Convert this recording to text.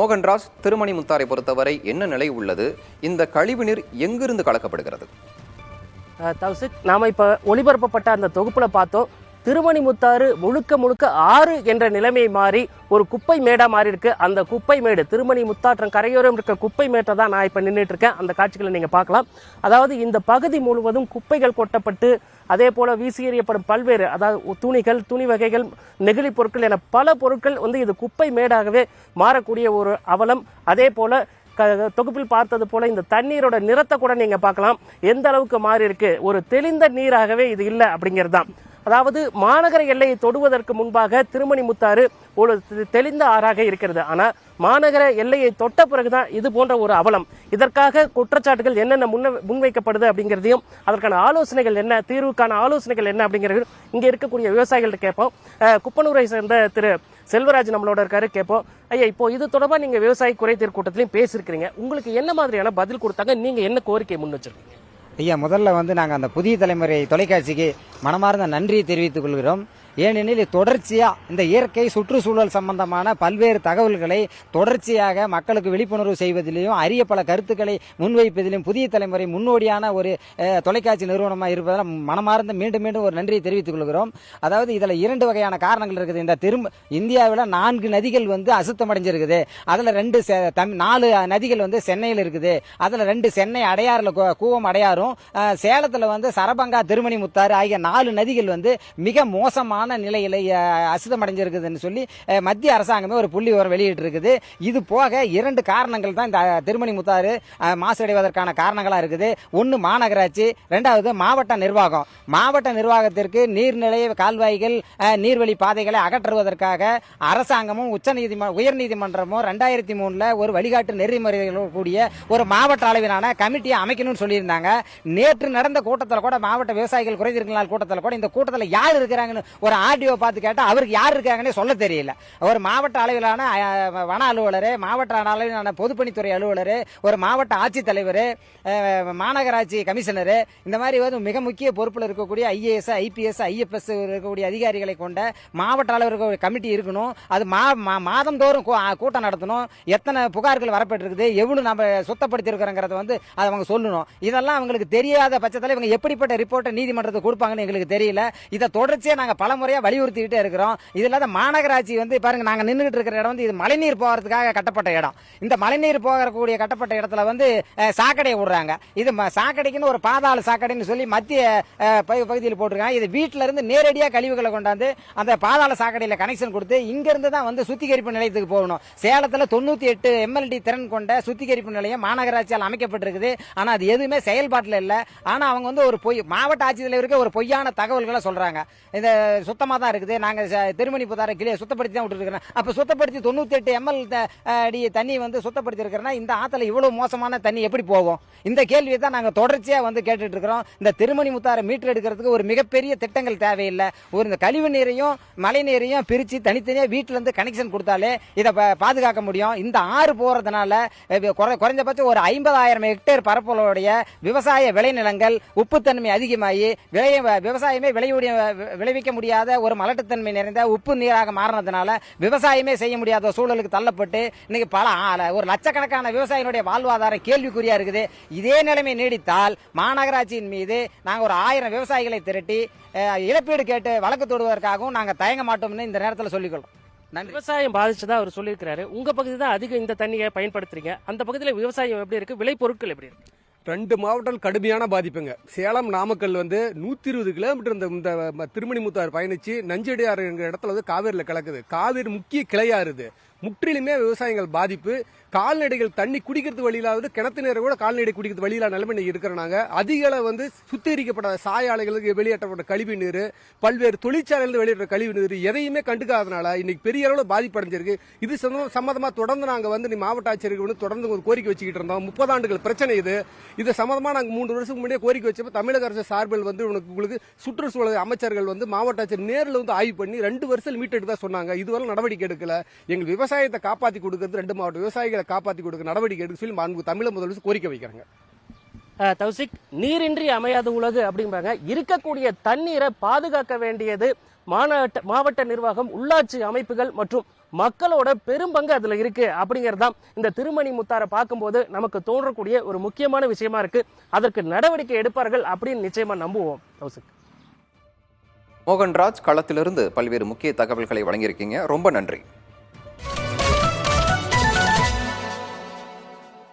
மோகன்ராஜ், திருமணிமுத்தாரை பொறுத்தவரை என்ன நிலை உள்ளது? இந்த கழிவுநீர் எங்கிருந்து கலக்கப்படுகிறது? தௌசிக், நாம இப்ப ஒளிபரப்பப்பட்ட அந்த தொகுப்புல பார்த்தோம், திருமணிமுத்தாறு முழுக்க முழுக்க ஆறு என்ற நிலைமை மாறி ஒரு குப்பை மேடா மாறி இருக்கு. அந்த குப்பை மேடு திருமணிமுத்தாற்றம் கரையோரம் இருக்க குப்பை மேட்டை தான் நான் இப்ப நின்றுட்டு இருக்கேன். அந்த காட்சிகளை நீங்க பார்க்கலாம். அதாவது இந்த பகுதி முழுவதும் குப்பைகள் கொட்டப்பட்டு அதே போல வீசி எறியப்படும் பல்வேறு, அதாவது துணிகள், துணி வகைகள், நெகிழி பொருட்கள் என பல பொருட்கள் இது குப்பை மேடாகவே மாறக்கூடிய ஒரு அவலம். அதே போல தொகுப்பில் பார்த்தது போல இந்த தண்ணீரோட நிறத்தை கூட நீங்க பார்க்கலாம், எந்த அளவுக்கு மாறி இருக்கு. ஒரு தெளிந்த நீராகவே இது இல்லை அப்படிங்கிறது தான். அதாவது மாநகர எல்லையை தொடுவதற்கு முன்பாக திருமணிமுத்தாறு ஒரு தெளிந்த ஆறாக இருக்கிறது. ஆனா மாநகர எல்லையை தொட்ட பிறகுதான் இது போன்ற ஒரு அவலம். இதற்காக குற்றச்சாட்டுகள் என்னென்ன முன்வைக்கப்படுது அப்படிங்கிறதையும், அதற்கான ஆலோசனைகள் என்ன, தீர்வுக்கான ஆலோசனைகள் என்ன அப்படிங்கிறது இங்க இருக்கக்கூடிய விவசாயிகள்ட்ட கேட்போம். குப்பனூரை சேர்ந்த திரு செல்வராஜ் நம்மளோட இருக்காரு, கேட்போம். ஐயா, இப்போ இது தொடர்பா நீங்க விவசாய குறைதீர் கூட்டத்திலையும் பேசியிருக்கிறீங்க. உங்களுக்கு என்ன மாதிரியான பதில் கொடுத்தாங்க? நீங்க என்ன கோரிக்கை முன் வச்சிருக்கீங்க? ஐயா, முதல்ல நாங்கள் அந்த புதிய தலைமுறை தொலைக்காட்சிக்கு மனமார்ந்த நன்றியை தெரிவித்துக் கொள்கிறோம். ஏனெனில் தொடர்ச்சியாக இந்த இயற்கை சுற்றுச்சூழல் சம்பந்தமான பல்வேறு தகவல்களை தொடர்ச்சியாக மக்களுக்கு விழிப்புணர்வு செய்வதிலையும் அரிய பல கருத்துக்களை முன்வைப்பதிலும் புதிய தலைமுறை முன்னோடியான ஒரு தொலைக்காட்சி நிறுவனமாக இருப்பதால் மனமார்ந்த மீண்டும் மீண்டும் ஒரு நன்றியை தெரிவித்துக் கொள்கிறோம். அதாவது இதில் 2 வகையான காரணங்கள் இருக்குது. இந்த இந்தியாவில் 4 நதிகள் அசுத்தமடைஞ்சிருக்குது. அதில் 4 நதிகள் சென்னையில் இருக்குது. அதில் 2 சென்னை அடையாறுல கூவம் அடையாறும், சேலத்தில் சரபங்கா, திருமணிமுத்தாறு ஆகிய 4 நதிகள் மிக மோசமான நிலையில அசுத்தமடைஞ்சிருக்குதுன்னு சொல்லி மத்திய அரசாங்கமே ஒரு புள்ளி விவரம் வெளியிட்டு இருக்குது. இது போக 2 காரணங்கள் தான் இந்த திருமணிமுத்தாறு மாசடைவதற்கான காரணங்களா இருக்குது. ஒன்னு மாநகராட்சி, 2வது மாவட்ட நிர்வாகம். மாவட்ட நிர்வாகத்திற்கு நீர்நிலை, கால்வாய்கள், நீர்வழி பாதைகளை அகற்றுவதற்காக அரசாங்கமும் உயர்நீதிமன்றமும் 2003 ஒரு வழிகாட்டு நெறிமுறைகள் கூடிய ஒரு மாவட்ட அளவிலான கமிட்டியை அமைக்கணும்னு சொல்லியிருந்தாங்க. நேற்று நடந்த கூட்டத்தில் கூட, மாவட்ட விவசாயிகள் குறைதீர் நாள் கூட்டத்தில் கூட, இந்த கூட்டத்தில் யார் இருக்கிறாங்கன்னு ஒரு ஆர்டிஓ பார்த்து கேட்டா அவருக்கு யார் இருக்காங்கன்னு சொல்ல தெரியல. ஒரு மாவட்ட அளவிலான வன அலுவலர், மாவட்ட அளவிலான பொதுப்பணித்துறை அலுவலர், ஒரு மாவட்ட ஆட்சித்தலைவர், மாநகராட்சி கமிஷனர், இந்த மாதிரி மிக முக்கிய பொறுப்பில் இருக்கக்கூடிய ஐஏஎஸ், ஐபிஎஸ், ஐஎஃப்எஸ் இருக்கக்கூடிய அதிகாரிகளை கொண்ட மாவட்ட அளவில் கமிட்டி இருக்கணும். அது மாதந்தோறும் கூட்டம் நடத்தணும். எத்தனை புகார்கள் வரப்பட்டிருக்குது, எவ்வளவு நம்ம சுத்தப்படுத்தி இருக்கிறோங்கிறத அதை அவங்க சொல்லணும். இதெல்லாம் அவங்களுக்கு தெரியாத பட்சத்தில் இவங்க எப்படிப்பட்ட ரிப்போர்ட்டை நீதிமன்றத்துக்கு கொடுப்பாங்கன்னு எங்களுக்கு தெரியல. இதை தொடர்ச்சியா நாங்க பல முறையா வலியுறுத்திக்கிட்டே இருக்கிறோம். இதுல மாநகராட்சி பாருங்க, நாங்க நின்றுட்டு இருக்கிற இடம் இது மழைநீர் போகிறதுக்காக கட்டப்பட்ட இடம். இந்த மழைநீர் போகக்கூடிய கட்டப்பட்ட இடத்துல சாக்கடை விடுறாங்க. இது சாக்கடைக்குன்னு ஒரு பாதாள சாக்கடைன்னு சொல்லி மத்திய பகுதியில் போட்டிருக்காங்க. இது வீட்டில இருந்து நேரடியா கழிவுகளை கொண்டாந்து அந்த பாதாள சாக்கடையில கனெக்ஷன் கொடுத்து இங்க இருந்து தான் சுத்திகரிப்பு நிலையத்துக்கு போகணும். சேலத்துல 98 MLD திறன் கொண்ட சுத்திகரிப்பு நிலையம் மாநகராட்சியால் அமைக்கப்பட்டிருக்குது. ஆனா அது எதுவுமே செயல்பாட்டில் இல்ல. ஆனா அவங்க ஒரு மாவட்ட ஆட்சித்தலைவருக்கு ஒரு பொய்யான தகவல்களை சொல்றாங்க. இந்த சுத்தமா தான் இருக்குது, நாங்க திருமணிமுத்தாறு கிளியை சுத்தப்படுத்தி தான் விட்டு இருக்கிறோம். அப்ப சுத்தப்படுத்தி 98 MLD தண்ணி சுத்தப்படுத்தி இருக்கிறோம்னா இந்த ஆத்துல இவ்வளவு மோசமான தண்ணி எப்படி போகும்? இந்த கேள்வியை தான் நாங்க தொடர்ச்சியா கேட்டுட்டு இருக்கிறோம். இந்த திருமணிமுத்தாறு மீட்டர் எடுக்கிறதுக்கு ஒரு மிகப்பெரிய திட்டங்கள் தேவையில்லை. ஒரு இந்த கழிவு நீரையும் மழை நீரையும் பிரிச்சு தனித்தனியா வீட்டுல இருந்து கனெக்ஷன் கொடுத்தாலே இதை பாதுகாக்க முடியும். இந்த ஆறு போறதுனால குறைஞ்சபட்சம் ஒரு 50,000 ஹெக்டேர் பரப்பளவுடைய விவசாய விளைநிலங்கள் உப்புத்தன்மை அதிகமாகி விவசாயமே விளைவிக்க முடியாத ஒரு மலட்டுத்தன்மை நிறைந்த உப்பு நீராக மாறினதுனால விவசாயமே செய்ய முடியாத சூழலுக்கு தள்ளப்பட்டு இன்னைக்கு ஒரு லட்சக்கணக்கான விவசாயிகளுடைய வாழ்வாதாரம் கேள்விக்குறியா இருக்குது. இதே நிலைமை நீடித்தால் மாநகராட்சியின் மீது நாங்கள் ஒரு 1000 விவசாயிகளை திரட்டி இழப்பீடு கேட்டு வழக்கு தொடுவதற்காகவும் நாங்கள் தயங்க மாட்டோம்னு இந்த நேரத்தில் சொல்லிக்கொள்ளும். விவசாயம் பாதிச்சதா அவர் சொல்லியிருக்கிறாரு. உங்க பகுதி தான் அதிகம் இந்த தண்ணியை பயன்படுத்துறீங்க. அந்த பகுதியில் விவசாயம் எப்படி இருக்கு, விளை பொருட்கள் எப்படி இருக்கு? 2 மாவட்டம் கடுமையான பாதிப்புங்க. சேலம், நாமக்கல் 120 கிலோமீட்டர் இந்த திருமணிமுத்தாறு பயணிச்சு நஞ்சடியாறு இடத்துல காவேரியில் கலக்குது. காவேரி முக்கிய கிளையாறுது. முற்றிலுமே விவசாயிகள் பாதிப்பு. கால்நடைகள் தண்ணி குடிக்கிறது வழியிலாவது, கிணத்து நீரை கூட கால்நடை குடிக்கிறது வழியில நிலைமை இருக்கிறனாங்க. அதிகள சுத்திகரிக்கப்பட்ட சாயாலைகளுக்கு வெளியேற்றப்பட்ட கழிவு நீர், பல்வேறு தொழிற்சாலைகள் வெளியேற்ற கழிவு நீர் எதையுமே கண்டுக்காதனால இன்னைக்கு பெரிய அளவில் பாதிப்படைஞ்சிருக்கு. இது சம்பந்தமா தொடர்ந்து நாங்க மாவட்ட ஆட்சியர்கள் தொடர்ந்து ஒரு கோரிக்கை வச்சுக்கிட்டு இருந்தோம். 30 ஆண்டுகள் பிரச்சனை இது. இது சம்பந்தமா நாங்க 3 வருஷத்துக்கு முன்னாடியே கோரிக்கை வச்சப்ப தமிழக அரசு சார்பில் உங்களுக்கு சுற்றுச்சூழல் அமைச்சர்கள் மாவட்ட ஆட்சியர் நேரில் ஆய்வு பண்ணி 2 வருஷம் மீட்டெடுத்து தான் சொன்னாங்க. இதுவரை நடவடிக்கை எடுக்கல. எங்கள் விவசாயத்தை காப்பாற்றி கொடுக்கிறது 2 மாவட்ட விவசாயிகள் காப்பாற்றி கொடுக்க நடவடிக்கை எடுக்க சொல்லி மாண்பு தமிழக முதல்வர் கோரிக்கை வைக்கிறாங்க. தௌசிக், நீரின்றி அமையாத உலகு அப்படிம்பாங்க. இருக்கக்கூடிய தண்ணீரை பாதுகாக்க வேண்டியது மாவட்ட நிர்வாகம், உள்ளாட்சி அமைப்புகள் மற்றும் மக்களோட பெரும்பங்கு அதுல இருக்கு அப்படிங்கிறது தான் இந்த திருமணி முத்தாரை பார்க்கும்போது நமக்கு தோன்றக்கூடிய ஒரு முக்கியமான விஷயமா இருக்கு. அதற்கு நடவடிக்கை எடுப்பார்கள் அப்படின்னு நிச்சயமா நம்புவோம். கௌசிக். மோகன்ராஜ் களத்திலிருந்து பல்வேறு முக்கிய தகவல்களை வழங்கியிருக்கீங்க. ரொம்ப நன்றி.